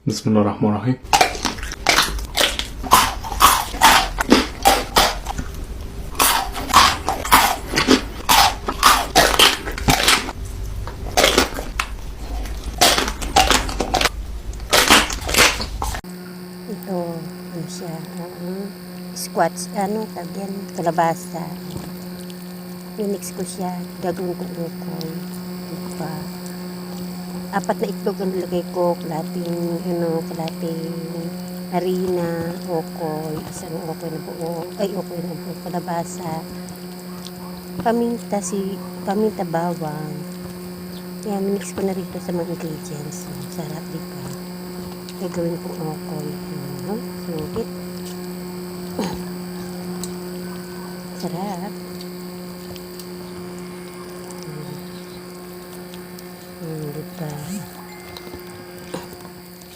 Bismillahirrahmanirrahim. Ito, ano siya, squats, tagyan, kalabasa. Minix ko siya, gagawin ko ukoy. Diba? 4 na itlog ang nilagay ko, kalating harina, ukoy, isang ukoy na buo, kalabasa, paminta bawang. Yan, minix ko na rito sa mga ingredients. Sarap, diba? Gagawin kong ukoy. Sungkit. Sarap. Diba?